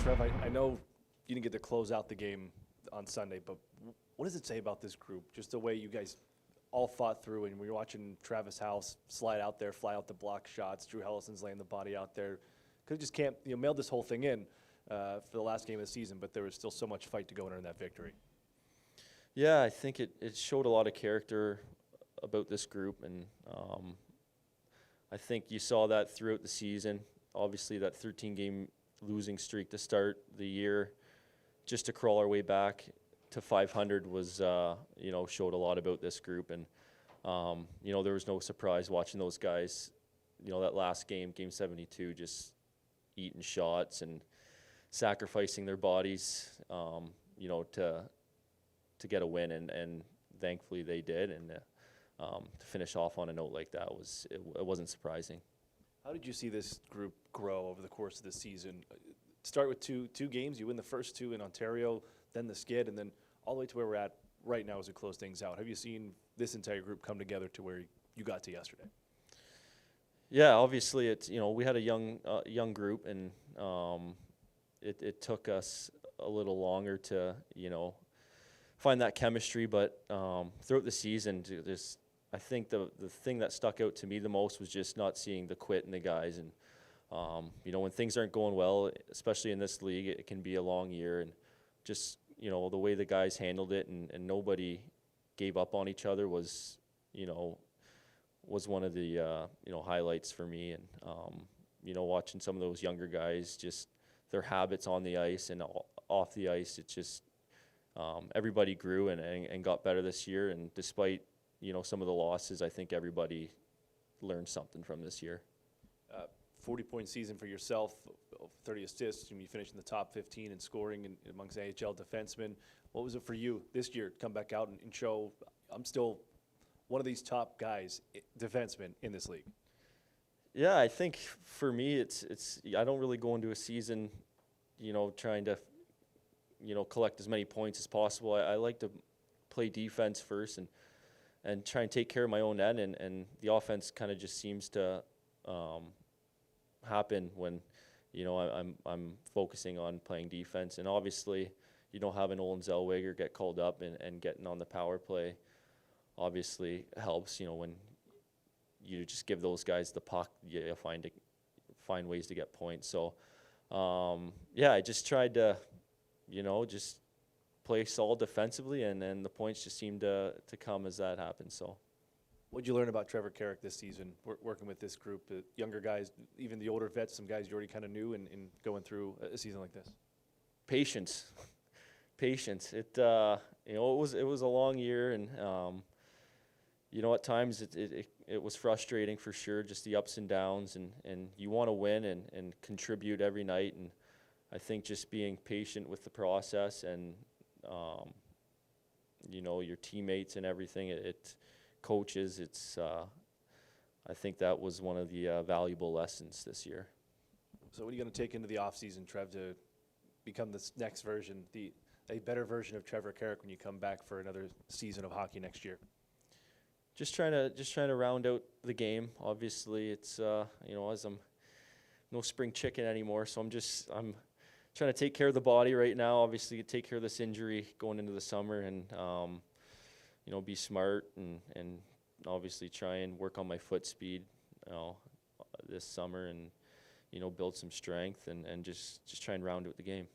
Trev, I know you didn't get to close out the game on Sunday, but what does it say about this group? Just the way you guys all fought through, and we were watching Travis House slide out there, fly out the block shots. Drew Hellison's laying the body out there. Could have just mailed this whole thing in for the last game of the season, but there was still so much fight to go in that victory. Yeah, I think it showed a lot of character about this group, and I think you saw that throughout the season. Obviously, that 13-game losing streak to start the year, just to crawl our way back to 500 was, showed a lot about this group. And, there was no surprise watching those guys, that last game, Game 72, just eating shots and sacrificing their bodies, to get a win. And thankfully they did. And to finish off on a note like that it wasn't surprising. How did you see this group grow over the course of the season? Start with two games. You win the first two in Ontario, then the skid, and then all the way to where we're at right now as we close things out. Have you seen this entire group come together to where you got to yesterday? Yeah, obviously it's we had a young group, and it took us a little longer to find that chemistry, but throughout the season, I think the thing that stuck out to me the most was just not seeing the quit in the guys. And when things aren't going well, especially in this league, it can be a long year. And just the way the guys handled it, and nobody gave up on each other was one of the highlights for me. And watching some of those younger guys, just their habits on the ice and off the ice, it's just everybody grew and got better this year. And despite some of the losses, I think everybody learned something from this year. 40-point season for yourself, 30 assists, and you finished in the top 15 in scoring amongst AHL defensemen. What was it for you this year to come back out and show I'm still one of these top guys, defensemen in this league? Yeah, I think for me, it's I don't really go into a season, trying to, collect as many points as possible. I like to play defense first and try and take care of my own end, and the offense kind of just seems to happen when I'm focusing on playing defense. And obviously having Olin Zellweger get called up and getting on the power play obviously helps. When you just give those guys the puck, you find ways to get points. So I just tried to just play solid defensively, and then the points just seemed to come as that happened. So what did you learn about Trevor Carrick this season, working with this group, younger guys, even the older vets, some guys you already kind of knew, and going through a season like this? Patience. It was a long year, and at times it was frustrating for sure, just the ups and downs, and you want to win and contribute every night. And I think just being patient with the process and your teammates and everything, coaches, I think that was one of the valuable lessons this year. So what are you going to take into the offseason, Trev, to become this next version, a better version of Trevor Carrick when you come back for another season of hockey next year? Just trying to round out the game. Obviously, it's as I'm no spring chicken anymore, so I'm trying to take care of the body right now. Obviously, take care of this injury going into the summer, and be smart and obviously try and work on my foot speed, this summer, and build some strength and just try and round out the game.